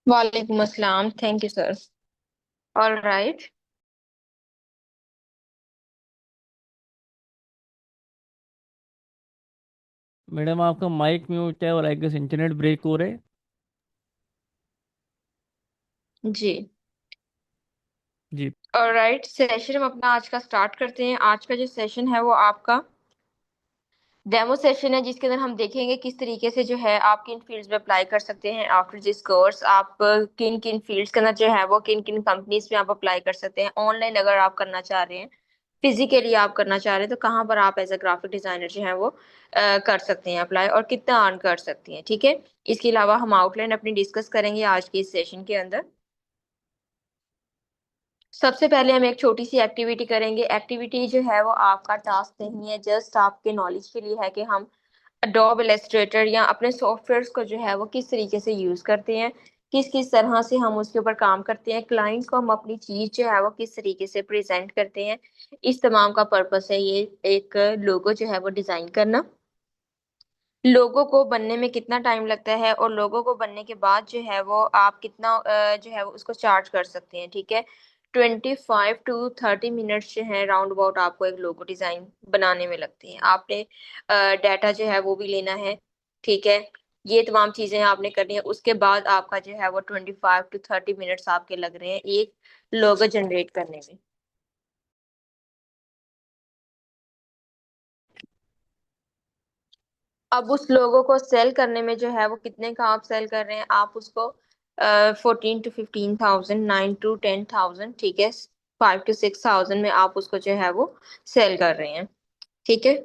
वालेकुम अस्सलाम। Thank you sir. All right. Madam आपका माइक म्यूट है और आई गेस इंटरनेट ब्रेक हो रहा है। जी। जी। ऑल राइट, सेशन हम अपना आज का स्टार्ट करते हैं। आज का जो सेशन है वो आपका डेमो सेशन है, जिसके अंदर हम देखेंगे किस तरीके से जो है आप किन फील्ड्स में अप्लाई कर सकते हैं। आफ्टर दिस कोर्स आप किन किन फील्ड्स के अंदर जो है वो किन किन कंपनीज में आप अप्लाई कर सकते हैं। ऑनलाइन अगर आप करना चाह रहे हैं, फिजिकली आप करना चाह रहे हैं, तो कहाँ पर आप एज अ ग्राफिक डिजाइनर जो है वो कर सकते हैं अप्लाई, और कितना अर्न कर सकती हैं। ठीक है। इसके अलावा हम आउटलाइन अपनी डिस्कस करेंगे आज के इस सेशन के अंदर। सबसे पहले हम एक छोटी सी एक्टिविटी करेंगे। एक्टिविटी जो है वो आपका टास्क नहीं है, जस्ट आपके नॉलेज के लिए है कि हम अडोब इलस्ट्रेटर या अपने सॉफ्टवेयर्स को जो है वो किस तरीके से यूज करते हैं, किस किस तरह से हम उसके ऊपर काम करते हैं, क्लाइंट को हम अपनी चीज जो है वो किस तरीके से प्रेजेंट करते हैं। इस तमाम का पर्पस है ये एक लोगो जो है वो डिजाइन करना। लोगो को बनने में कितना टाइम लगता है, और लोगो को बनने के बाद जो है वो आप कितना जो है वो उसको चार्ज कर सकते हैं। ठीक है। 25 to 30 मिनट्स जो है राउंड अबाउट आपको एक लोगो डिजाइन बनाने में लगती हैं। आपने डाटा जो है वो भी लेना है। ठीक है। ये तमाम चीजें आपने करनी है। उसके बाद आपका जो है वो 25 to 30 मिनट्स आपके लग रहे हैं एक लोगो जनरेट करने में। अब उस लोगों को सेल करने में जो है वो कितने का आप सेल कर रहे हैं, आप उसको 14 to 15 थाउजेंड, 9 to 10 थाउजेंड, ठीक है, 5 to 6 थाउजेंड में आप उसको जो है वो सेल कर रहे हैं। ठीक है।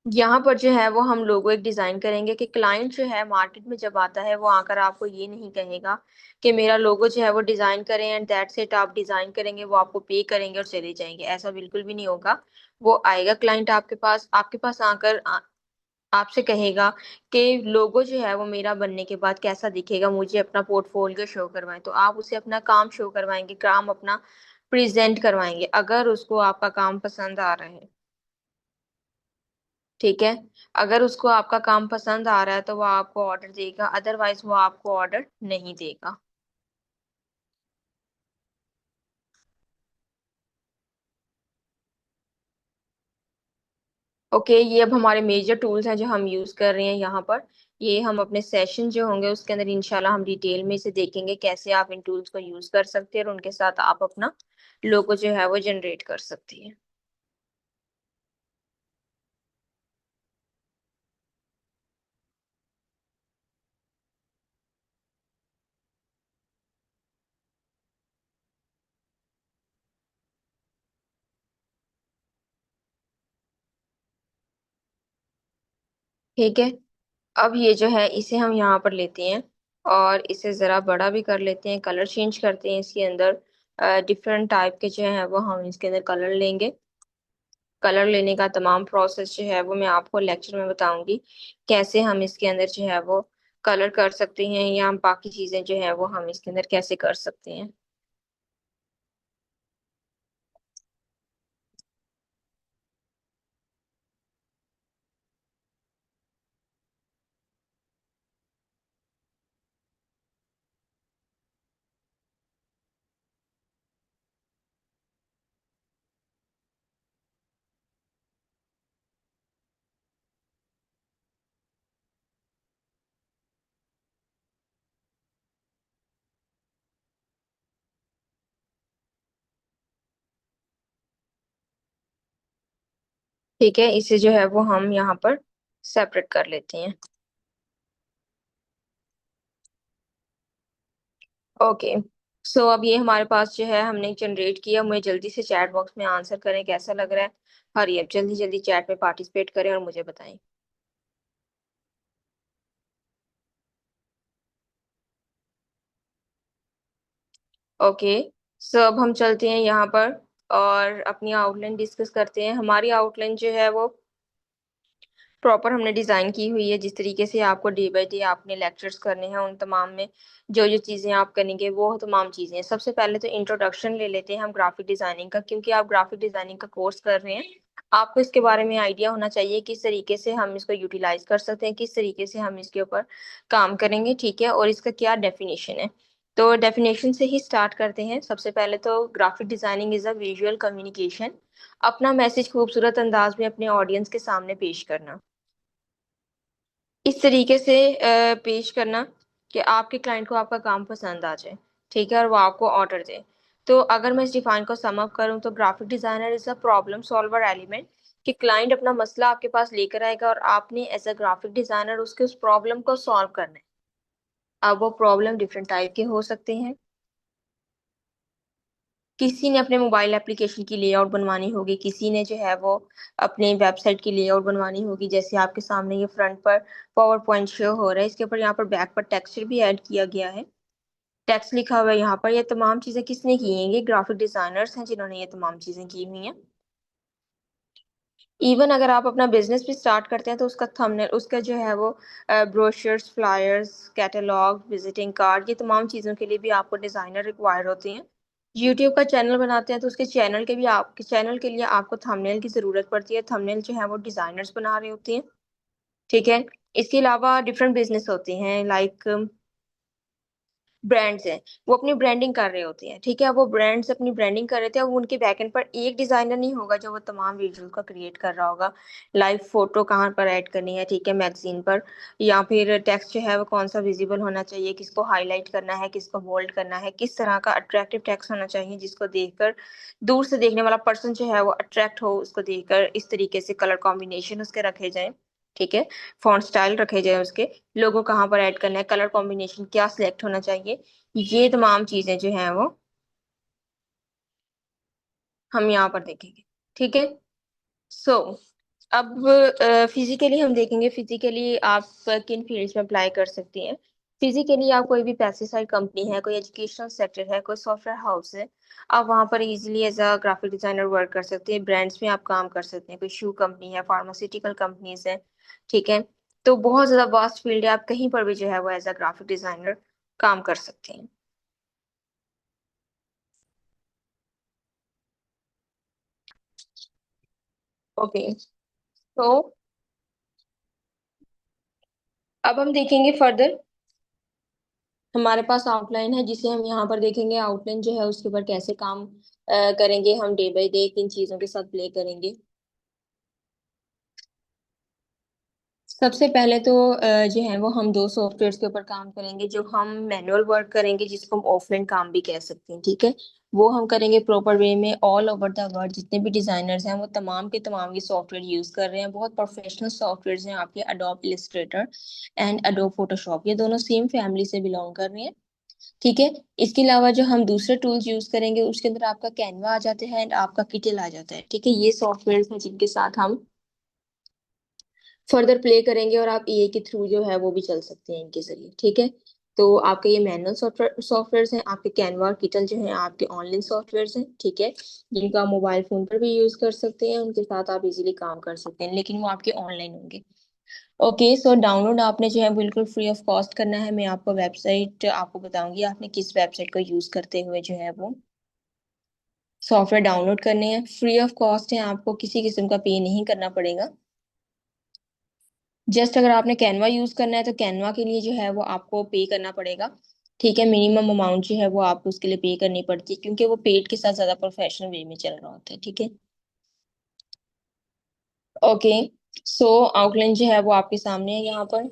यहाँ पर जो है वो हम लोगो एक डिजाइन करेंगे कि क्लाइंट जो है मार्केट में जब आता है वो आकर आपको ये नहीं कहेगा कि मेरा लोगो जो है वो डिजाइन करें एंड दैट्स इट। आप डिजाइन करेंगे, वो आपको पे करेंगे और चले जाएंगे, ऐसा बिल्कुल भी नहीं होगा। वो आएगा क्लाइंट आपके पास आकर आपसे कहेगा कि लोगो जो है वो मेरा बनने के बाद कैसा दिखेगा, मुझे अपना पोर्टफोलियो शो करवाएं। तो आप उसे अपना काम शो करवाएंगे, काम अपना प्रेजेंट करवाएंगे, अगर उसको आपका काम पसंद आ रहा है। ठीक है। अगर उसको आपका काम पसंद आ रहा है तो वो आपको ऑर्डर देगा, अदरवाइज वो आपको ऑर्डर नहीं देगा। ओके, ये अब हमारे मेजर टूल्स हैं जो हम यूज कर रहे हैं यहाँ पर। ये हम अपने सेशन जो होंगे उसके अंदर इंशाल्लाह हम डिटेल में इसे देखेंगे कैसे आप इन टूल्स को यूज कर सकते हैं और उनके साथ आप अपना लोगो जो है वो जनरेट कर सकती हैं। ठीक है। अब ये जो है इसे हम यहाँ पर लेते हैं और इसे जरा बड़ा भी कर लेते हैं, कलर चेंज करते हैं इसके अंदर। डिफरेंट टाइप के जो है वो हम इसके अंदर कलर लेंगे। कलर लेने का तमाम प्रोसेस जो है वो मैं आपको लेक्चर में बताऊंगी, कैसे हम इसके अंदर जो है वो कलर कर सकते हैं, या बाकी चीजें जो है वो हम इसके अंदर कैसे कर सकते हैं। ठीक है, इसे जो है वो हम यहाँ पर सेपरेट कर लेते हैं। ओके। सो अब ये हमारे पास जो है हमने जनरेट किया। मुझे जल्दी से चैट बॉक्स में आंसर करें कैसा लग रहा है। हरी अब जल्दी जल्दी चैट में पार्टिसिपेट करें और मुझे बताएं। ओके। सो अब हम चलते हैं यहाँ पर और अपनी आउटलाइन डिस्कस करते हैं। हमारी आउटलाइन जो है वो प्रॉपर हमने डिजाइन की हुई है, जिस तरीके से आपको डे बाय डे आपने लेक्चर्स करने हैं उन तमाम में जो जो चीजें आप करेंगे वो तमाम चीजें हैं। सबसे पहले तो इंट्रोडक्शन ले लेते हैं हम ग्राफिक डिजाइनिंग का, क्योंकि आप ग्राफिक डिजाइनिंग का कोर्स कर रहे हैं। आपको इसके बारे में आइडिया होना चाहिए किस तरीके से हम इसको यूटिलाइज कर सकते हैं, किस तरीके से हम इसके ऊपर काम करेंगे, ठीक है, और इसका क्या डेफिनेशन है। तो डेफिनेशन से ही स्टार्ट करते हैं। सबसे पहले तो graphic designing is a visual communication, अपना मैसेज खूबसूरत अंदाज में अपने ऑडियंस के सामने पेश करना, इस तरीके से पेश करना कि आपके क्लाइंट को आपका काम पसंद आ जाए, ठीक है, और वो आपको ऑर्डर दे। तो अगर मैं इस डिफाइन को सम अप करूं तो graphic designer is a problem solver element, कि क्लाइंट अपना मसला आपके पास लेकर आएगा और आपने एज अ ग्राफिक डिजाइनर उसके उस प्रॉब्लम को सॉल्व करना है। अब वो प्रॉब्लम डिफरेंट टाइप के हो सकते हैं। किसी ने अपने मोबाइल एप्लीकेशन की लेआउट बनवानी होगी, किसी ने जो है वो अपने वेबसाइट की लेआउट बनवानी होगी। जैसे आपके सामने ये फ्रंट पर पावर पॉइंट शो हो रहा है, इसके ऊपर यहाँ पर बैक पर टेक्सचर भी ऐड किया गया है, टेक्स्ट लिखा हुआ है यहाँ पर। ये तमाम चीजें किसने की हैं? ये ग्राफिक डिजाइनर्स हैं जिन्होंने ये तमाम चीजें की हुई हैं। इवन अगर आप अपना बिजनेस भी स्टार्ट करते हैं तो उसका थंबनेल, उसका जो है वो brochures, flyers, catalogue, visiting card, ये तमाम चीज़ों के लिए भी आपको डिज़ाइनर रिक्वायर होते हैं। यूट्यूब का चैनल बनाते हैं तो उसके चैनल के भी, आपके चैनल के लिए आपको थंबनेल की ज़रूरत पड़ती है। थंबनेल जो है वो डिज़ाइनर्स बना रहे होते हैं, ठीक है। इसके अलावा डिफरेंट बिजनेस होते हैं, लाइक ब्रांड्स हैं, वो अपनी ब्रांडिंग कर रहे होते हैं, ठीक है। वो ब्रांड्स अपनी ब्रांडिंग कर रहे थे, अब उनके बैकएंड पर एक डिजाइनर नहीं होगा जो वो तमाम विजुअल का क्रिएट कर रहा होगा। लाइव फोटो कहाँ पर ऐड करनी है, ठीक है, मैगजीन पर, या फिर टेक्स्ट जो है वो कौन सा विजिबल होना चाहिए, किसको हाईलाइट करना है, किसको बोल्ड करना है, किस तरह का अट्रैक्टिव टेक्स्ट होना चाहिए जिसको देखकर दूर से देखने वाला पर्सन जो है वो अट्रैक्ट हो उसको देखकर। इस तरीके से कलर कॉम्बिनेशन उसके रखे जाएं, ठीक है, फॉन्ट स्टाइल रखे जाए उसके, लोगो कहाँ पर ऐड करना है, कलर कॉम्बिनेशन क्या सिलेक्ट होना चाहिए, ये तमाम चीजें जो हैं वो हम यहाँ पर देखेंगे, ठीक है। सो अब फिजिकली हम देखेंगे, फिजिकली आप किन फील्ड्स में अप्लाई कर सकती हैं। फिजिकली आप कोई भी पेस्टिसाइड कंपनी है, कोई एजुकेशनल सेक्टर है, कोई सॉफ्टवेयर हाउस है, आप वहाँ पर easily as a graphic designer work कर सकते हैं। ब्रांड्स में आप काम कर सकते हैं, कोई शू कंपनी है, फार्मास्यूटिकल कंपनीज है, ठीक है। तो बहुत ज्यादा वास्ट फील्ड है, आप कहीं पर भी जो है वो एज अ ग्राफिक डिजाइनर काम कर सकते हैं। ओके, तो अब हम देखेंगे फर्दर, हमारे पास आउटलाइन है जिसे हम यहाँ पर देखेंगे। आउटलाइन जो है उसके ऊपर कैसे काम करेंगे हम, डे बाय डे किन चीजों के साथ प्ले करेंगे। सबसे पहले तो जो है वो हम दो सॉफ्टवेयर के ऊपर काम करेंगे जो हम मैनुअल वर्क करेंगे, जिसको हम ऑफलाइन काम भी कह सकते हैं, ठीक है। वो हम करेंगे प्रॉपर वे में। ऑल ओवर द वर्ल्ड जितने भी डिजाइनर्स हैं वो तमाम के तमाम ये सॉफ्टवेयर यूज कर रहे हैं, बहुत प्रोफेशनल सॉफ्टवेयर हैं आपके। Adobe Illustrator and Adobe Photoshop, ये दोनों सेम फैमिली से बिलोंग कर रहे हैं, ठीक है। इसके अलावा जो हम दूसरे टूल्स यूज करेंगे उसके अंदर आपका कैनवा आ जाता है एंड आपका किटल आ जाता है, ठीक है। ये सॉफ्टवेयर हैं जिनके साथ हम फर्दर प्ले करेंगे और आप ईए के थ्रू जो है वो भी चल सकते हैं इनके जरिए, ठीक है। तो आपके ये मैनुअल सॉफ्टवेयर हैं, आपके कैनवा और किटल जो है आपके ऑनलाइन सॉफ्टवेयर हैं, ठीक है, जिनको आप मोबाइल फोन पर भी यूज कर सकते हैं, उनके साथ आप इजीली काम कर सकते हैं, लेकिन वो आपके ऑनलाइन होंगे। ओके, सो डाउनलोड आपने जो है बिल्कुल फ्री ऑफ कॉस्ट करना है। मैं आपको वेबसाइट आपको बताऊंगी आपने किस वेबसाइट को यूज करते हुए जो है वो सॉफ्टवेयर डाउनलोड करने हैं। फ्री ऑफ कॉस्ट है, आपको किसी किस्म का पे नहीं करना पड़ेगा। जस्ट अगर आपने कैनवा यूज करना है तो कैनवा के लिए जो है वो आपको पे करना पड़ेगा, ठीक है। मिनिमम अमाउंट जो है वो आपको उसके लिए पे करनी पड़ती है, क्योंकि वो पेड के साथ ज्यादा प्रोफेशनल वे में चल रहा होता है, ठीक है। ओके, सो आउटलाइन जो है वो आपके सामने है यहाँ पर।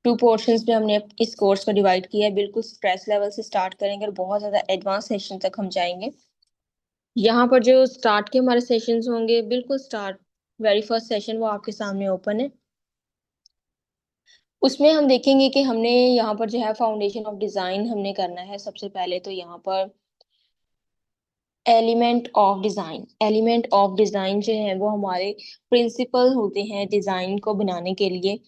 टू पोर्शंस में हमने इस कोर्स को डिवाइड किया है, बिल्कुल स्ट्रेस लेवल से स्टार्ट करेंगे और बहुत ज्यादा एडवांस सेशन तक हम जाएंगे। यहाँ पर जो स्टार्ट के हमारे सेशंस होंगे, बिल्कुल स्टार्ट वेरी फर्स्ट सेशन वो आपके सामने ओपन है। उसमें हम देखेंगे कि हमने यहाँ पर जो है फाउंडेशन ऑफ डिजाइन हमने करना है। सबसे पहले तो यहाँ पर element of design, element of design जो है वो हमारे प्रिंसिपल होते हैं डिजाइन को बनाने के लिए।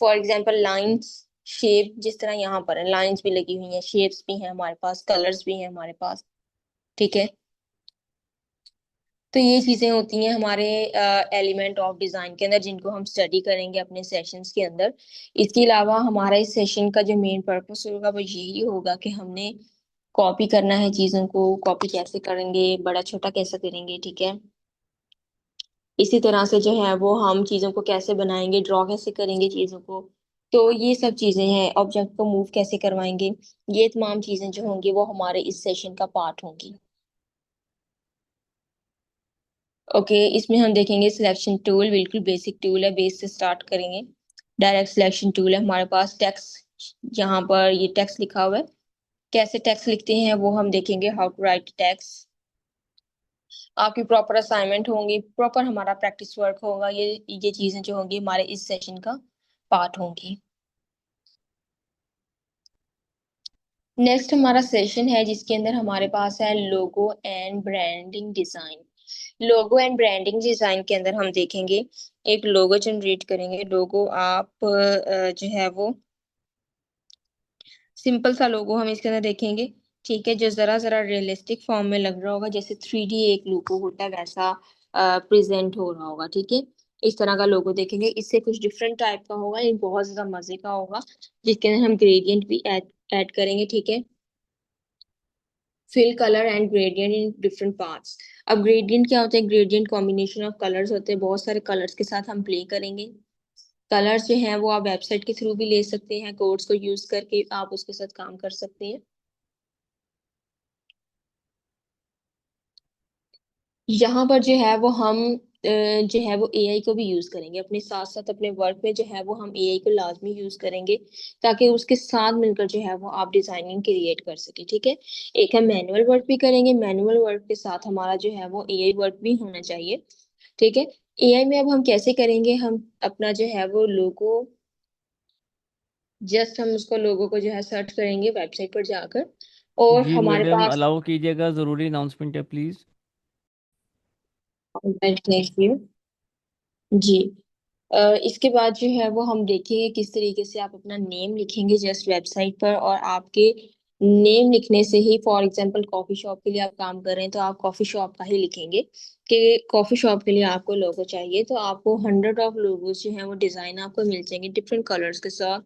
फॉर एग्जांपल लाइंस, शेप, जिस तरह यहाँ पर है लाइंस भी लगी हुई हैं, शेप्स भी हैं हमारे पास, कलर्स भी हैं हमारे पास, ठीक है। तो ये चीजें होती हैं हमारे एलिमेंट ऑफ डिजाइन के अंदर, जिनको हम स्टडी करेंगे अपने सेशंस के अंदर। इसके अलावा हमारा इस सेशन का जो मेन पर्पस होगा वो यही होगा कि हमने कॉपी करना है चीजों को। कॉपी कैसे करेंगे, बड़ा छोटा कैसे करेंगे, ठीक है। इसी तरह से जो है वो हम चीजों को कैसे बनाएंगे, ड्रॉ कैसे करेंगे चीजों को। तो ये सब चीजें हैं, ऑब्जेक्ट को मूव कैसे करवाएंगे, ये तमाम चीजें जो होंगी वो हमारे इस सेशन का पार्ट होंगी। ओके, इसमें हम देखेंगे सिलेक्शन टूल, बिल्कुल बेसिक टूल है, बेस से स्टार्ट करेंगे। डायरेक्ट सिलेक्शन टूल है हमारे पास। टेक्स्ट, यहाँ पर ये टेक्स्ट लिखा हुआ है, कैसे टेक्स्ट लिखते हैं वो हम देखेंगे, हाउ टू राइट टेक्स्ट। आपकी प्रॉपर असाइनमेंट होंगी, प्रॉपर हमारा प्रैक्टिस वर्क होगा, ये चीजें जो होंगी हमारे इस सेशन का पार्ट होंगी। नेक्स्ट हमारा सेशन है जिसके अंदर हमारे पास है logo and branding design. Logo and branding design के अंदर हम देखेंगे, एक लोगो जनरेट करेंगे। लोगो आप जो है वो सिंपल सा लोगो हम इसके अंदर देखेंगे, ठीक है, जो जरा जरा रियलिस्टिक फॉर्म में लग रहा होगा, जैसे 3D एक लोगो होता है वैसा प्रेजेंट हो रहा होगा, ठीक है। इस तरह का लोगो देखेंगे, इससे कुछ डिफरेंट टाइप का होगा, ये बहुत ज्यादा मजे का होगा, जिसके अंदर हम ग्रेडियंट भी ऐड करेंगे, ठीक है। Fill colour and gradient in different parts. अब ग्रेडियंट क्या होता है, ग्रेडियंट कॉम्बिनेशन ऑफ कलर्स होते हैं, बहुत सारे कलर्स के साथ हम प्ले करेंगे। कलर्स जो हैं वो आप वेबसाइट के थ्रू भी ले सकते हैं, कोड्स को यूज करके आप उसके साथ काम कर सकते हैं। यहाँ पर जो है वो हम जो है वो एआई को भी यूज करेंगे अपने साथ साथ, अपने वर्क में जो है वो हम एआई को लाजमी यूज करेंगे, ताकि उसके साथ मिलकर जो है वो आप डिजाइनिंग क्रिएट कर सके, ठीक है। एक हम मैनुअल वर्क भी करेंगे, मैनुअल वर्क के साथ हमारा जो है वो एआई वर्क भी होना चाहिए, ठीक है। एआई में अब हम कैसे करेंगे, हम अपना जो है वो लोगो, जस्ट हम उसको लोगो को जो है सर्च करेंगे वेबसाइट पर जाकर, और जी हमारे मैडम, पास। अलाउ कीजिएगा, ज़रूरी अनाउंसमेंट है प्लीज़। थैंक यू जी। इसके बाद जो है वो हम देखेंगे किस तरीके से आप अपना नेम लिखेंगे जस्ट वेबसाइट पर, और आपके नेम लिखने से ही, फॉर एग्जांपल कॉफी शॉप के लिए आप काम कर रहे हैं तो आप कॉफी शॉप का ही लिखेंगे, कि कॉफी शॉप के लिए आपको लोगो चाहिए, तो आपको 100 ऑफ लोगोज जो है वो डिजाइन आपको मिल जाएंगे डिफरेंट कलर्स के साथ।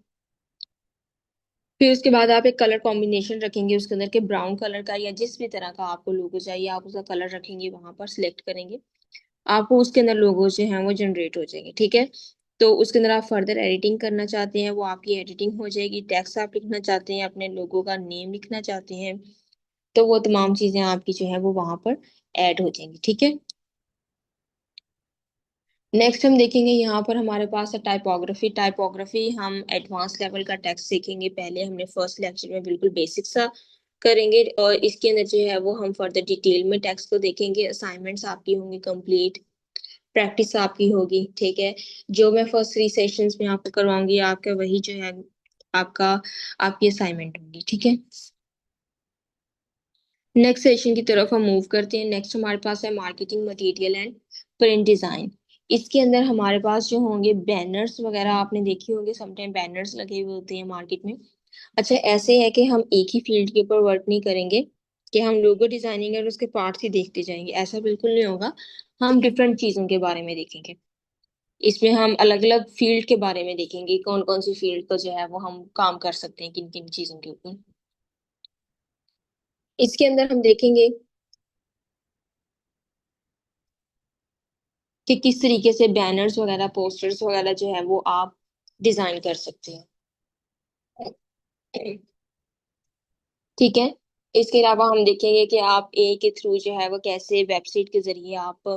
फिर उसके बाद आप एक कलर कॉम्बिनेशन रखेंगे उसके अंदर के ब्राउन कलर का, या जिस भी तरह का आपको लोगो चाहिए आप उसका कलर रखेंगे, वहां पर सिलेक्ट करेंगे, आपको उसके अंदर लोगोज जो हैं वो जनरेट हो जाएंगे, ठीक है। तो उसके अंदर आप फर्दर एडिटिंग करना चाहते हैं वो आपकी एडिटिंग हो जाएगी, टेक्स्ट आप लिखना चाहते हैं, अपने लोगों का नेम लिखना चाहते हैं, तो वो तमाम चीजें आपकी जो है वो वहां पर ऐड हो जाएंगी, ठीक है। नेक्स्ट हम देखेंगे यहाँ पर हमारे पास है टाइपोग्राफी। टाइपोग्राफी हम एडवांस लेवल का टेक्स्ट सीखेंगे, पहले हमने फर्स्ट लेक्चर में बिल्कुल बेसिक सा करेंगे, और इसके अंदर जो है वो हम फर्दर डिटेल में टेक्स्ट को देखेंगे। असाइनमेंट्स आपकी होंगी कंप्लीट, प्रैक्टिस आपकी होगी, ठीक है। जो मैं फर्स्ट 3 सेशंस में आपको करवाऊंगी आपका वही जो है आपका आपकी असाइनमेंट होगी, ठीक है। नेक्स्ट सेशन की तरफ हम मूव करते हैं। नेक्स्ट हमारे पास है marketing material and print design. इसके अंदर हमारे पास जो होंगे बैनर्स वगैरह, आपने देखे होंगे समटाइम बैनर्स लगे हुए होते हैं मार्केट में। अच्छा, ऐसे है कि हम एक ही फील्ड के ऊपर वर्क नहीं करेंगे कि हम लोगो डिजाइनिंग और उसके पार्ट्स ही देखते जाएंगे, ऐसा बिल्कुल नहीं होगा। हम डिफरेंट चीजों के बारे में देखेंगे, इसमें हम अलग अलग फील्ड के बारे में देखेंगे, कौन कौन सी फील्ड को जो है वो हम काम कर सकते हैं, किन किन चीजों के ऊपर। इसके अंदर हम देखेंगे कि किस तरीके से बैनर्स वगैरह, पोस्टर्स वगैरह जो है वो आप डिजाइन कर सकते हैं, ठीक है। इसके अलावा हम देखेंगे कि आप ए के थ्रू जो है वो कैसे वेबसाइट के जरिए आप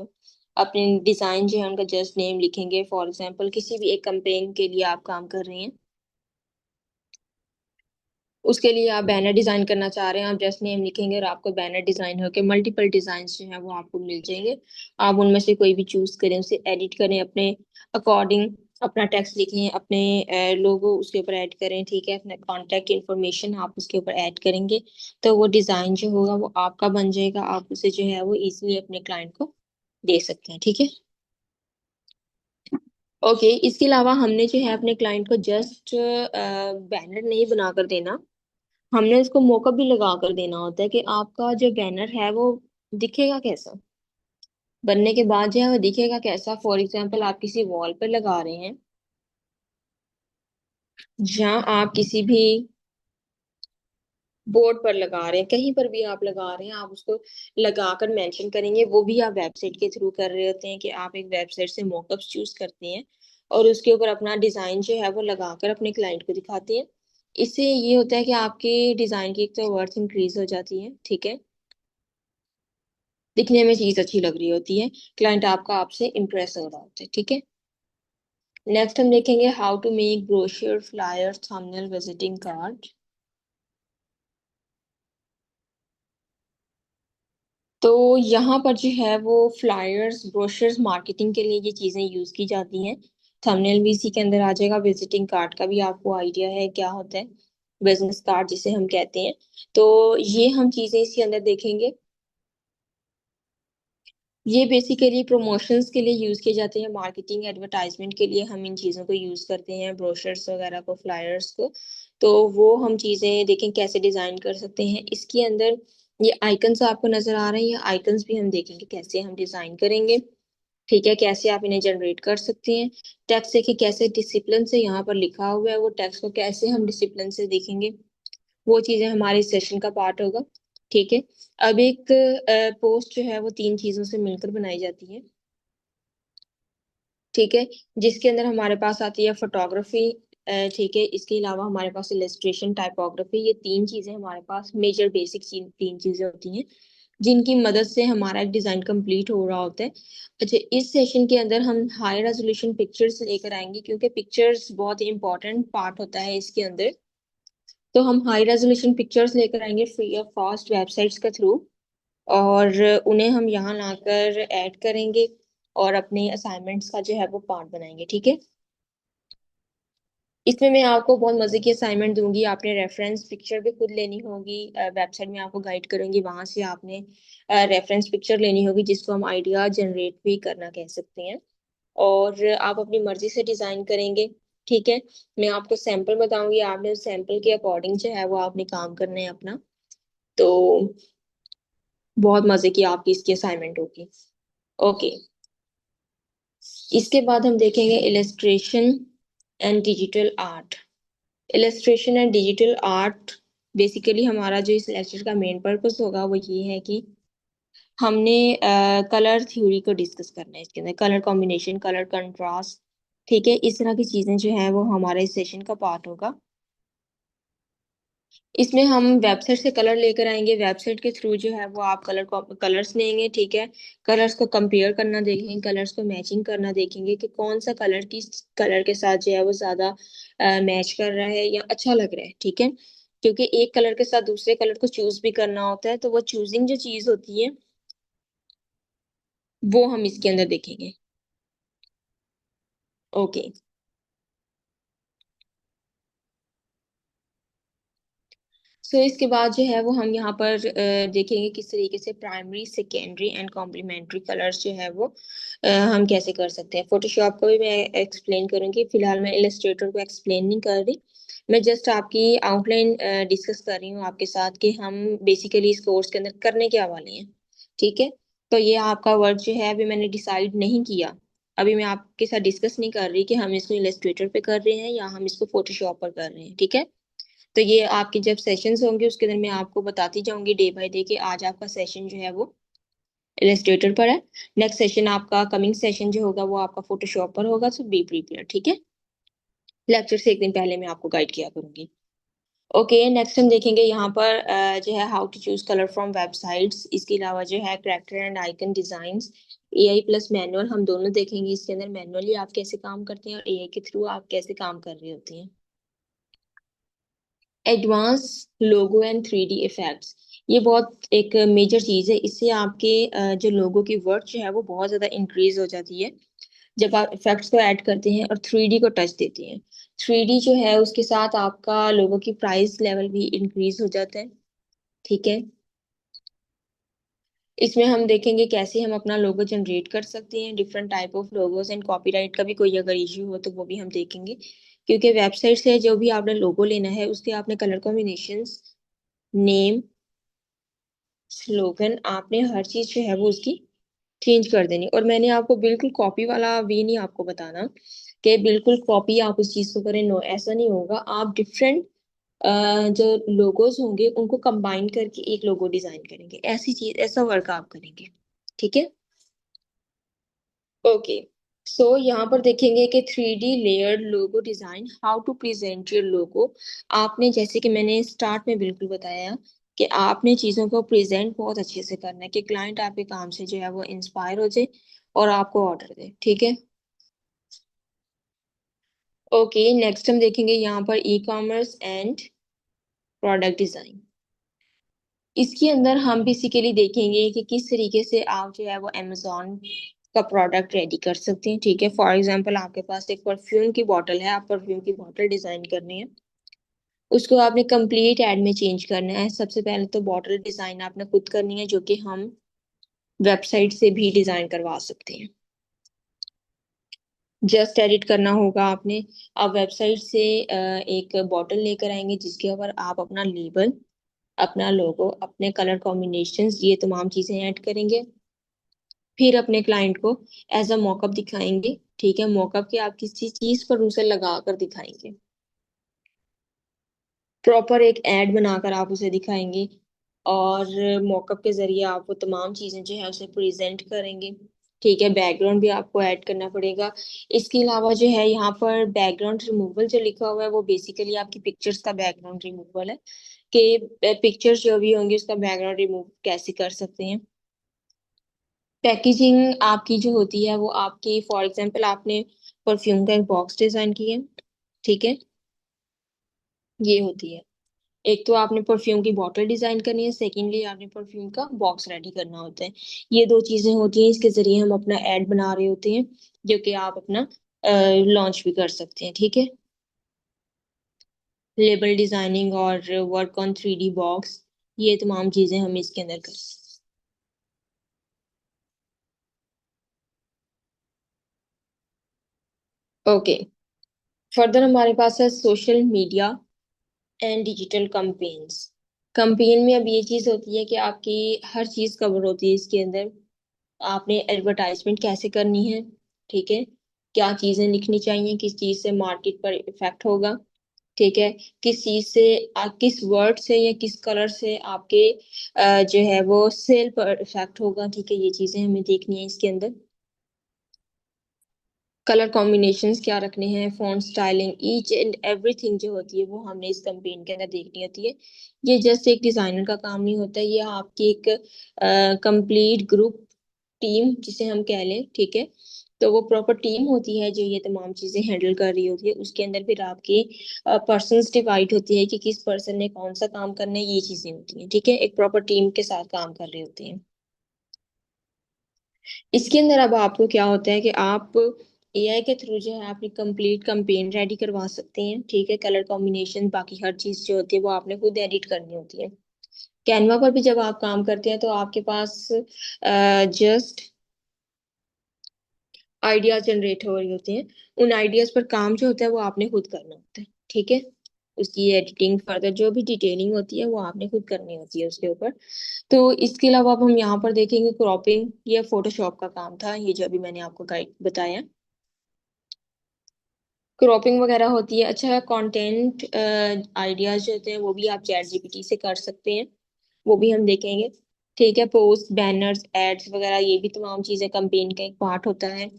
अपने डिजाइन जो है उनका जस्ट नेम लिखेंगे। फॉर एग्जांपल किसी भी एक कंपेन के लिए आप काम कर रहे हैं, उसके लिए आप बैनर डिजाइन करना चाह रहे हैं, आप जस्ट नेम लिखेंगे और आपको बैनर डिजाइन होकर मल्टीपल डिजाइन जो है वो आपको मिल जाएंगे। आप उनमें से कोई भी चूज करें, उसे एडिट करें अपने अकॉर्डिंग, अपना टेक्स्ट लिखें, अपने लोगो उसके ऊपर ऐड करें, ठीक है, अपना कॉन्टेक्ट इन्फॉर्मेशन आप उसके ऊपर ऐड करेंगे, तो वो डिजाइन जो होगा वो आपका बन जाएगा, आप उसे जो है वो इजिली अपने क्लाइंट को दे सकते हैं, ठीक है। ओके, इसके अलावा हमने जो है अपने क्लाइंट को जस्ट बैनर नहीं बनाकर देना, हमने उसको मौका भी लगा कर देना होता है कि आपका जो बैनर है वो दिखेगा कैसा, बनने के बाद जो है वो दिखेगा कैसा। फॉर एग्जांपल आप किसी वॉल पर लगा रहे हैं, जहाँ आप किसी भी बोर्ड पर लगा रहे हैं, कहीं पर भी आप लगा रहे हैं, आप उसको लगाकर मेंशन करेंगे। वो भी आप वेबसाइट के थ्रू कर रहे होते हैं कि आप एक वेबसाइट से मॉकअप्स चूज करते हैं और उसके ऊपर अपना डिजाइन जो है वो लगाकर अपने क्लाइंट को दिखाते हैं। इससे ये होता है कि आपके डिजाइन की एक तो वर्थ इंक्रीज हो जाती है, ठीक है, दिखने में चीज अच्छी लग रही होती है, क्लाइंट आपका आपसे इम्प्रेस हो रहा होता है, ठीक है। नेक्स्ट हम देखेंगे how to make brochure, flyer, thumbnail, visiting card. तो यहाँ पर जो है वो फ्लायर्स, ब्रोशर्स, मार्केटिंग के लिए ये चीजें यूज की जाती हैं। थंबनेल भी इसी के अंदर आ जाएगा। विजिटिंग कार्ड का भी आपको आइडिया है क्या होता है, बिजनेस कार्ड जिसे हम कहते हैं। तो ये हम चीजें इसी अंदर देखेंगे। ये बेसिकली प्रमोशंस के लिए यूज किए जाते हैं, मार्केटिंग एडवर्टाइजमेंट के लिए हम इन चीजों को यूज करते हैं, ब्रोशर्स वगैरह को, फ्लायर्स को। तो वो हम चीजें देखें कैसे डिजाइन कर सकते हैं इसके अंदर। ये आइकन्स आपको नजर आ रहे हैं, ये आइकन्स भी हम देखेंगे कैसे हम डिजाइन करेंगे, ठीक है, कैसे आप इन्हें जनरेट कर सकते हैं। टेक्स्ट देखिए कैसे डिसिप्लिन से यहाँ पर लिखा हुआ है, वो टेक्स्ट को कैसे हम डिसिप्लिन से देखेंगे, वो चीजें हमारे सेशन का पार्ट होगा, ठीक है। अब एक पोस्ट जो है वो तीन चीजों से मिलकर बनाई जाती है, ठीक है, जिसके अंदर हमारे पास आती है फोटोग्राफी, ठीक है, इसके अलावा हमारे पास इलस्ट्रेशन, टाइपोग्राफी, ये तीन चीजें हमारे पास मेजर बेसिक तीन चीजें होती हैं जिनकी मदद से हमारा एक डिजाइन कंप्लीट हो रहा होता है। अच्छा, इस सेशन के अंदर हम हाई रेजोल्यूशन पिक्चर्स लेकर आएंगे क्योंकि पिक्चर्स बहुत इंपॉर्टेंट पार्ट होता है इसके अंदर। तो हम हाई रेजोल्यूशन पिक्चर्स लेकर आएंगे फ्री ऑफ कॉस्ट वेबसाइट्स के थ्रू, और उन्हें हम यहाँ लाकर ऐड करेंगे और अपने असाइनमेंट्स का जो है वो पार्ट बनाएंगे, ठीक है। इसमें मैं आपको बहुत मजे की असाइनमेंट दूंगी, आपने रेफरेंस पिक्चर भी खुद लेनी होगी, वेबसाइट में आपको गाइड करूंगी, वहां से आपने रेफरेंस पिक्चर लेनी होगी जिसको हम आइडिया जनरेट भी करना कह सकते हैं, और आप अपनी मर्जी से डिजाइन करेंगे, ठीक है। मैं आपको सैंपल बताऊंगी, आपने उस सैंपल के अकॉर्डिंग जो है वो आपने काम करना है अपना। तो बहुत मजे की आपकी इसकी असाइनमेंट होगी। ओके, इसके बाद हम देखेंगे illustration and digital art. Illustration and digital art, basically हमारा जो इस लेक्चर का मेन पर्पस होगा वो ये है कि हमने कलर थ्योरी को डिस्कस करना है इसके अंदर, कलर कॉम्बिनेशन, कलर कंट्रास्ट, ठीक है, इस तरह की चीजें जो है वो हमारे इस सेशन का पार्ट होगा। इसमें हम वेबसाइट से कलर लेकर आएंगे, वेबसाइट के थ्रू जो है वो आप कलर्स लेंगे, ठीक है, कलर्स को कंपेयर करना देखेंगे, कलर्स को मैचिंग करना देखेंगे कि कौन सा कलर किस कलर के साथ जो है वो ज्यादा मैच कर रहा है या अच्छा लग रहा है, ठीक है, क्योंकि एक कलर के साथ दूसरे कलर को चूज भी करना होता है, तो वो चूजिंग जो चीज होती है वो हम इसके अंदर देखेंगे। ओके, सो इसके बाद जो है वो हम यहाँ पर देखेंगे किस तरीके से primary, secondary and complementary colours जो है वो हम कैसे कर सकते हैं। फोटोशॉप को भी मैं एक्सप्लेन करूंगी, फिलहाल मैं इलस्ट्रेटर को एक्सप्लेन नहीं कर रही, मैं जस्ट आपकी आउटलाइन डिस्कस कर रही हूँ आपके साथ कि हम बेसिकली इस कोर्स के अंदर करने क्या वाले हैं, ठीक है। तो ये आपका वर्क जो है अभी मैंने डिसाइड नहीं किया, अभी मैं आपके साथ डिस्कस नहीं कर रही कि हम इसको इलस्ट्रेटर पे कर रहे हैं या हम इसको फोटोशॉप पर कर रहे हैं, ठीक है। तो ये आपके जब सेशंस होंगे उसके अंदर मैं आपको बताती जाऊंगी डे बाय डे कि आज आपका सेशन जो है वो इलस्ट्रेटर पर है, नेक्स्ट सेशन आपका, कमिंग सेशन जो होगा वो आपका फोटोशॉप पर होगा, सो बी प्रिपेयर, ठीक है। लेक्चर से एक दिन पहले मैं आपको गाइड किया करूंगी। ओके, नेक्स्ट हम देखेंगे यहाँ पर जो है how to choose colour from websites, इसके अलावा जो है character and icon designs, AI plus manual हम दोनों देखेंगे। इसके अंदर मैनुअली आप कैसे काम करते हैं और एआई के थ्रू आप कैसे काम कर रहे होते हैं। Advance logo and three D effects, ये बहुत एक मेजर चीज है, इससे आपके जो लोगो की वर्थ जो है वो बहुत ज्यादा इंक्रीज हो जाती है जब आप इफेक्ट्स को ऐड करते हैं और थ्री डी को टच देते हैं। थ्री डी जो है उसके साथ आपका लोगो की प्राइस लेवल भी इंक्रीज हो जाता है, ठीक है। इसमें हम देखेंगे कैसे हम अपना लोगो जनरेट कर सकते हैं, different type of logos, and copyright का भी कोई अगर इश्यू हो तो वो भी हम देखेंगे, क्योंकि वेबसाइट से जो भी आपने लोगो लेना है उसके आपने कलर कॉम्बिनेशंस, नेम, स्लोगन, आपने हर चीज जो है वो उसकी चेंज कर देनी। और मैंने आपको बिल्कुल कॉपी वाला वे नहीं आपको बताना कि बिल्कुल कॉपी आप उस चीज को करें, नो, ऐसा नहीं होगा। आप डिफरेंट जो लोगोज होंगे उनको कंबाइन करके एक लोगो डिजाइन करेंगे, ऐसी चीज, ऐसा वर्क आप करेंगे। ठीक है। ओके। सो यहाँ पर देखेंगे कि 3D layered logo design, how to present your logo. आपने, जैसे कि मैंने स्टार्ट में बिल्कुल बताया, कि आपने चीजों को प्रेजेंट बहुत अच्छे से करना है कि क्लाइंट आपके काम से जो है वो इंस्पायर हो जाए और आपको ऑर्डर दे। ठीक है। ओके, नेक्स्ट हम देखेंगे यहाँ पर e commerce and product design. इसके अंदर हम बेसिकली देखेंगे कि किस तरीके से आप जो है वो अमेजोन का प्रोडक्ट रेडी कर सकते हैं। ठीक है। फॉर एग्जांपल, आपके पास एक परफ्यूम की बॉटल है, आप परफ्यूम की बॉटल डिजाइन करनी है, उसको आपने कंप्लीट एड में चेंज करना है। सबसे पहले तो बॉटल डिजाइन आपने खुद करनी है, जो कि हम वेबसाइट से भी डिजाइन करवा सकते हैं। जस्ट एडिट करना होगा आपने। आप वेबसाइट से एक बॉटल लेकर आएंगे जिसके ऊपर आप अपना लेबल, अपना लोगो, अपने कलर कॉम्बिनेशंस, ये तमाम चीजें ऐड करेंगे। फिर अपने क्लाइंट को एज अ मॉकअप दिखाएंगे। ठीक है। मॉकअप के आप किसी चीज पर उसे लगा कर दिखाएंगे, प्रॉपर एक एड बनाकर आप उसे दिखाएंगे, और मॉकअप के जरिए आप वो तमाम चीजें जो है उसे प्रेजेंट करेंगे। ठीक है। बैकग्राउंड भी आपको ऐड करना पड़ेगा। इसके अलावा जो है यहाँ पर बैकग्राउंड रिमूवल जो लिखा हुआ है वो बेसिकली आपकी पिक्चर्स का बैकग्राउंड रिमूवल है, कि पिक्चर्स जो भी होंगी उसका बैकग्राउंड रिमूव कैसे कर सकते हैं। पैकेजिंग आपकी जो होती है वो आपकी, फॉर एग्जांपल आपने परफ्यूम का एक बॉक्स डिजाइन किया। ठीक है। ये होती है, एक तो आपने परफ्यूम की बॉटल डिजाइन करनी है, सेकेंडली आपने परफ्यूम का बॉक्स रेडी करना होता है। ये दो चीजें होती हैं, इसके जरिए हम अपना एड बना रहे होते हैं, जो कि आप अपना लॉन्च भी कर सकते हैं। ठीक है। लेबल डिजाइनिंग और वर्क ऑन 3D बॉक्स, ये तमाम चीजें हम इसके अंदर कर सकते हैं। ओके। फर्दर हमारे पास है social media and digital campaigns. Campaign में अब ये चीज होती है कि आपकी हर चीज कवर होती है इसके अंदर। आपने एडवर्टाइजमेंट कैसे करनी है। ठीक है। क्या चीजें लिखनी चाहिए, किस चीज से मार्केट पर इफेक्ट होगा। ठीक है। किस चीज से, किस वर्ड से या किस कलर से आपके जो है वो सेल पर इफेक्ट होगा। ठीक है। ये चीजें हमें देखनी है इसके अंदर। कलर कॉम्बिनेशंस क्या रखने हैं, font styling, each and everything जो होती है वो हमने इस कैंपेन के अंदर देखनी होती है। ये जस्ट एक डिजाइनर का काम नहीं होता, ये आपकी एक कंप्लीट ग्रुप, टीम जिसे हम कह लें। ठीक है। तो वो प्रॉपर टीम होती है जो ये तमाम चीजें हैंडल कर रही होती है। उसके अंदर फिर आपकी पर्सन्स डिवाइड होती है कि किस पर्सन ने कौन सा काम करना है, ये चीजें होती हैं। ठीक है। एक प्रॉपर टीम के साथ काम कर रहे होते हैं। इसके अंदर अब आपको क्या होता है कि आप एआई के थ्रू जो है अपनी कंप्लीट कैंपेन रेडी करवा सकते हैं। ठीक है। कलर कॉम्बिनेशन, बाकी हर चीज जो होती है वो आपने खुद एडिट करनी होती है। कैनवा पर भी जब आप काम करते हैं तो आपके पास जस्ट आइडियाज जनरेट हो रही होती हैं। उन आइडियाज पर काम जो होता है वो आपने खुद करना होता है। ठीक है। उसकी एडिटिंग, फर्दर जो भी डिटेलिंग होती है वो आपने खुद करनी होती है उसके ऊपर। तो इसके अलावा अब हम यहाँ पर देखेंगे क्रॉपिंग, ये फोटोशॉप का काम था, ये जो अभी मैंने आपको गाइड बताया। क्रॉपिंग वगैरह होती है। अच्छा, कंटेंट आइडियाज जो होते हैं वो भी आप चैट जीपीटी से कर सकते हैं, वो भी हम देखेंगे। ठीक है। पोस्ट, बैनर्स, एड्स वगैरह, ये भी तमाम चीजें कैंपेन का एक पार्ट होता है।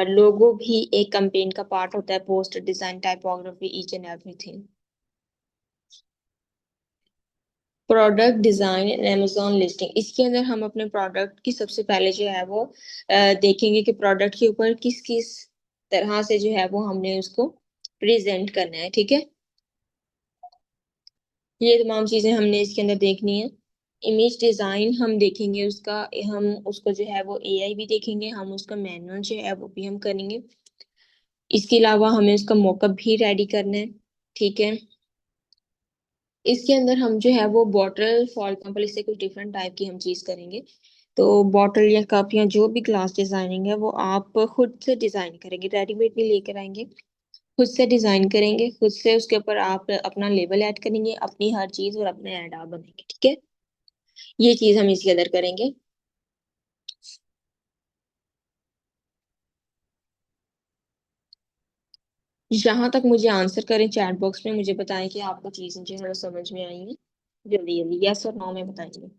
लोगो भी एक कैंपेन का पार्ट होता है, post design, typography, each and everything. Product design and Amazon listing, इसके अंदर हम अपने प्रोडक्ट की सबसे पहले जो है वो देखेंगे कि प्रोडक्ट के ऊपर किस किस तरह से जो है वो हमने उसको प्रेजेंट करना है। ठीक है। ये तमाम चीजें हमने इसके अंदर देखनी है। इमेज डिजाइन हम देखेंगे उसका, हम उसको जो है वो एआई भी देखेंगे, हम उसका मैनुअल जो है वो भी हम करेंगे। इसके अलावा हमें उसका मॉकअप भी रेडी करना है। ठीक है। इसके अंदर हम जो है वो बॉटल, फॉर एग्जाम्पल इससे कुछ डिफरेंट टाइप की हम चीज करेंगे। तो बॉटल या कप या जो भी ग्लास डिजाइनिंग है वो आप खुद से डिजाइन करेंगे, रेडीमेड नहीं लेकर आएंगे। खुद से डिजाइन करेंगे, खुद से उसके ऊपर आप अपना लेबल ऐड करेंगे, अपनी हर चीज और अपने ऐड आप बनाएंगे। ठीक है। ये चीज हम इसके अंदर करेंगे। जहां तक मुझे आंसर करें चैट बॉक्स में, मुझे बताएं कि आपको चीजें जो है वो समझ में आई हैं। जल्दी जल्दी यस और नो में बताएंगे।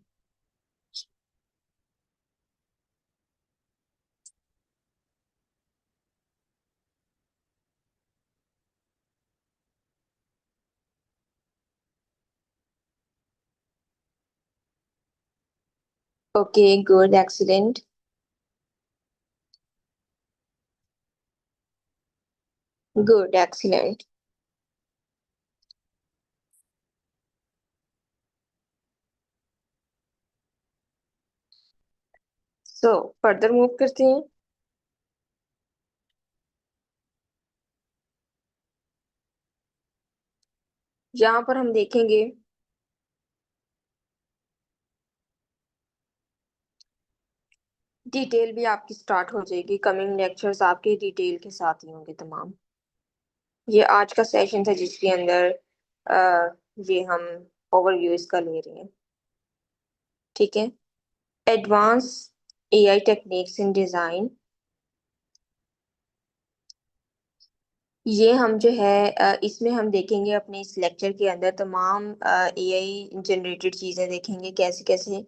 Okay, good, excellent. Good, excellent. So further move करते हैं। यहाँ पर हम देखेंगे डिटेल भी आपकी स्टार्ट हो जाएगी। कमिंग लेक्चर्स आपके डिटेल के साथ ही होंगे तमाम। ये आज का सेशन था जिसके अंदर ये हम ओवरव्यू इसका ले रहे हैं। ठीक है। Advance AI techniques in design, ये हम जो है इसमें हम देखेंगे अपने इस लेक्चर के अंदर तमाम एआई जनरेटेड चीजें देखेंगे, कैसे कैसे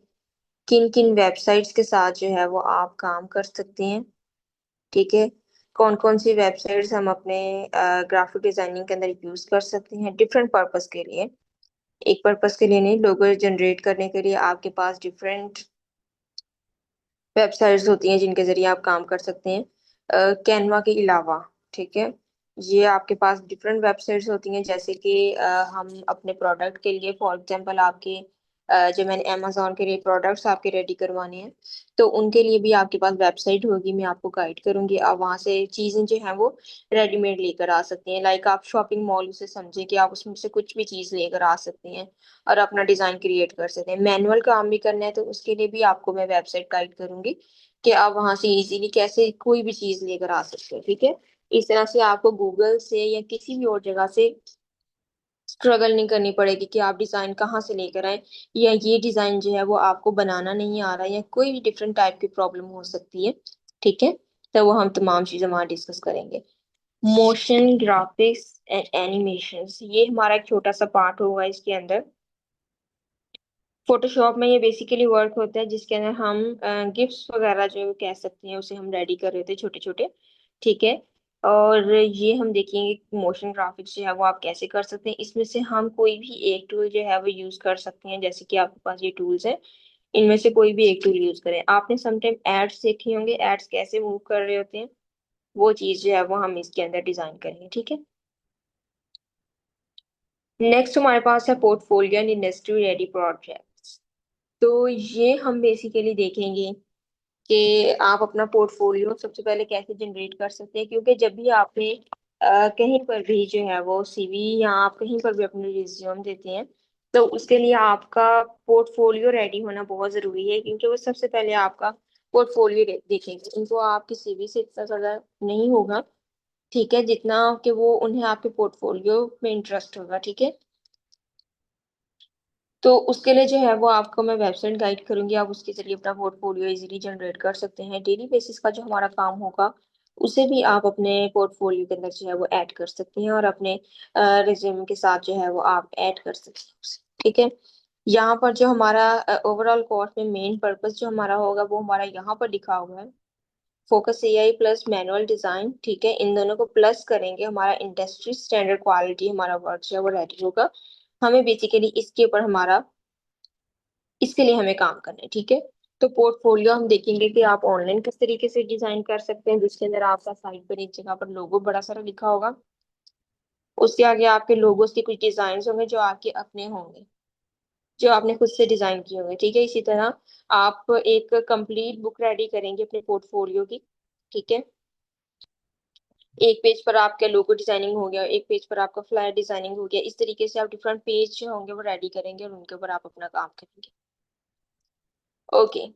किन किन वेबसाइट्स के साथ जो है वो आप काम कर सकते हैं। ठीक है। कौन कौन सी वेबसाइट्स हम अपने ग्राफिक डिजाइनिंग के अंदर यूज कर सकते हैं डिफरेंट पर्पस के लिए। एक पर्पस के लिए नहीं, लोगो जनरेट करने के लिए आपके पास डिफरेंट वेबसाइट्स होती हैं जिनके जरिए आप काम कर सकते हैं कैनवा के अलावा। ठीक है। ये आपके पास डिफरेंट वेबसाइट्स होती हैं, जैसे कि हम अपने प्रोडक्ट के लिए फॉर एग्जांपल आपके जो मैंने अमेजोन के लिए प्रोडक्ट्स आपके रेडी करवाने हैं, तो उनके लिए भी आपके पास वेबसाइट होगी। मैं आपको गाइड करूंगी, आप वहां से चीजें जो हैं वो रेडीमेड लेकर आ सकती हैं। लाइक आप शॉपिंग मॉल उसे समझे कि आप उसमें से कुछ भी चीज लेकर आ सकती हैं और अपना डिजाइन क्रिएट कर सकते हैं। मैनुअल काम भी करना है तो उसके लिए भी आपको मैं वेबसाइट गाइड करूंगी कि आप वहां से इजीली कैसे कोई भी चीज लेकर आ सकते हैं। ठीक है। इस तरह से आपको गूगल से या किसी भी और जगह से स्ट्रगल नहीं करनी पड़ेगी कि आप डिजाइन कहाँ से लेकर आए, या ये डिजाइन जो है वो आपको बनाना नहीं आ रहा है, या कोई भी डिफरेंट टाइप की प्रॉब्लम हो सकती है। ठीक है। तो वो हम तमाम चीजें वहां डिस्कस करेंगे। मोशन ग्राफिक्स एंड एनिमेशंस, ये हमारा एक छोटा सा पार्ट होगा इसके अंदर। फोटोशॉप में ये बेसिकली वर्क होता है जिसके अंदर हम गिफ्ट्स वगैरह जो कह सकते हैं उसे हम रेडी कर रहे थे छोटे छोटे। ठीक है। और ये हम देखेंगे मोशन ग्राफिक्स जो है वो आप कैसे कर सकते हैं। इसमें से हम कोई भी एक टूल जो है वो यूज कर सकते हैं, जैसे कि आपके पास ये टूल्स हैं, इनमें से कोई भी एक टूल यूज करें। आपने समटाइम एड्स देखे होंगे, एड्स कैसे मूव कर रहे होते हैं, वो चीज जो है वो हम इसके अंदर डिजाइन करेंगे। ठीक है। नेक्स्ट हमारे पास है portfolio and industry ready project. तो ये हम बेसिकली देखेंगे कि आप अपना पोर्टफोलियो सबसे पहले कैसे जनरेट कर सकते हैं, क्योंकि जब भी आपने कहीं पर भी जो है वो सीवी या आप कहीं पर भी अपने रिज्यूम देते हैं, तो उसके लिए आपका पोर्टफोलियो रेडी होना बहुत ज़रूरी है, क्योंकि वो सबसे पहले आपका पोर्टफोलियो देखेंगे। उनको आपकी सीवी से इतना ज़्यादा नहीं होगा, ठीक है, जितना कि वो उन्हें आपके पोर्टफोलियो में इंटरेस्ट होगा। ठीक है। तो उसके लिए जो है वो आपको मैं वेबसाइट गाइड करूंगी, आप उसके जरिए अपना पोर्टफोलियो इजीली जनरेट कर सकते हैं। डेली बेसिस का जो हमारा काम होगा उसे भी आप अपने पोर्टफोलियो के अंदर जो है वो ऐड कर सकते हैं, और अपने रिज्यूम के साथ जो है वो आप ऐड कर सकते हैं उसे। ठीक है। यहाँ पर जो हमारा ओवरऑल कोर्स में मेन पर्पस जो हमारा होगा वो हमारा यहाँ पर लिखा हुआ है, focus AI plus manual design. ठीक है। इन दोनों को प्लस करेंगे, हमारा इंडस्ट्री स्टैंडर्ड क्वालिटी हमारा वर्क जो है वो रेडी होगा। हमें बेसिकली इसके ऊपर हमारा इसके लिए हमें काम करना है। ठीक है। तो पोर्टफोलियो हम देखेंगे कि आप ऑनलाइन किस तरीके से डिजाइन कर सकते हैं, जिसके अंदर आपका साइड पर एक जगह पर लोगो बड़ा सारा लिखा होगा, उसके आगे आपके लोगोस के कुछ डिजाइन होंगे जो आपके अपने होंगे, जो आपने खुद से डिजाइन किए होंगे। ठीक है। इसी तरह आप एक कंप्लीट बुक रेडी करेंगे अपने पोर्टफोलियो की। ठीक है। एक पेज पर आपका लोगो डिजाइनिंग हो गया, एक पेज पर आपका फ्लायर डिजाइनिंग हो गया, इस तरीके से आप डिफरेंट पेज जो होंगे वो रेडी करेंगे और उनके ऊपर आप अपना काम करेंगे। ओके।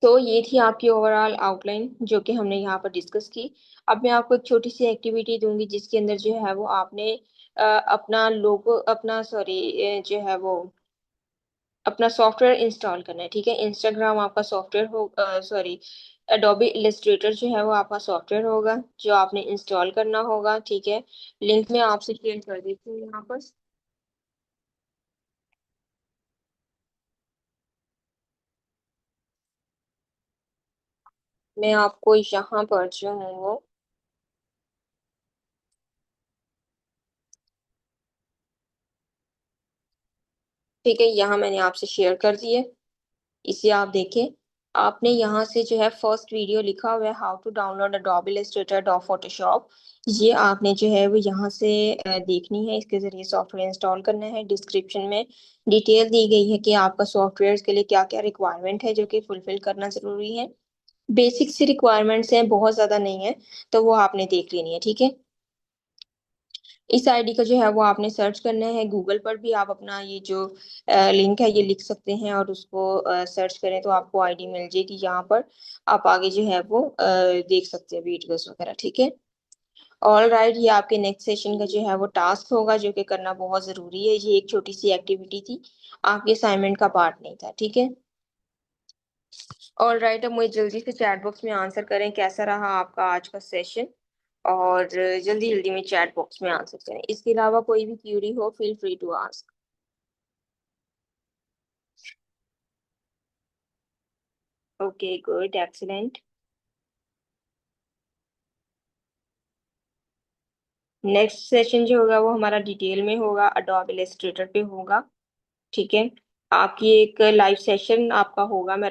तो ये थी आपकी ओवरऑल आउटलाइन जो कि हमने यहाँ पर डिस्कस की। अब मैं आपको एक छोटी सी एक्टिविटी दूंगी जिसके अंदर जो है वो आपने अपना लोगो अपना सॉरी जो है वो अपना सॉफ्टवेयर इंस्टॉल करना है। ठीक है। इंस्टाग्राम आपका सॉफ्टवेयर हो, सॉरी, एडोबी इलस्ट्रेटर जो है वो आपका सॉफ्टवेयर होगा जो आपने इंस्टॉल करना होगा, ठीक है। लिंक मैं आपसे शेयर कर देती हूँ यहाँ पर। मैं आपको यहाँ पर जो है वो, ठीक है, यहाँ मैंने आपसे शेयर कर दिए। इसे आप देखें। आपने यहाँ से जो है फर्स्ट वीडियो लिखा हुआ है how to download Adobe Illustrator dot Photoshop, ये आपने जो है वो यहाँ से देखनी है, इसके जरिए सॉफ्टवेयर इंस्टॉल करना है। डिस्क्रिप्शन में डिटेल दी गई है कि आपका सॉफ्टवेयर के लिए क्या क्या रिक्वायरमेंट है जो कि फुलफिल करना जरूरी है। बेसिक सी रिक्वायरमेंट्स हैं, बहुत ज्यादा नहीं है, तो वो आपने देख लेनी है, ठीक है। इस आईडी का जो है वो आपने सर्च करना है गूगल पर भी, आप अपना ये जो लिंक है ये लिख सकते हैं और उसको सर्च करें तो आपको आईडी मिल जाएगी। यहाँ पर आप आगे जो है वो देख सकते हैं वीडियोस वगैरह, ठीक है। ऑल राइट, ये आपके नेक्स्ट सेशन का जो है वो टास्क होगा जो कि करना बहुत जरूरी है। ये एक छोटी सी एक्टिविटी थी, आपके असाइनमेंट का पार्ट नहीं था, ठीक है। ऑल राइट, अब मुझे जल्दी से चैट बॉक्स में आंसर करें कैसा रहा आपका आज का सेशन, और जल्दी जल्दी में चैट बॉक्स में आंसर करें। इसके अलावा कोई भी क्यूरी हो feel free to ask. Okay, good, excellent. Next session जो होगा वो हमारा डिटेल में होगा, अडोब इलस्ट्रेटर पे होगा, ठीक है। आपकी एक लाइव सेशन आपका होगा, मैं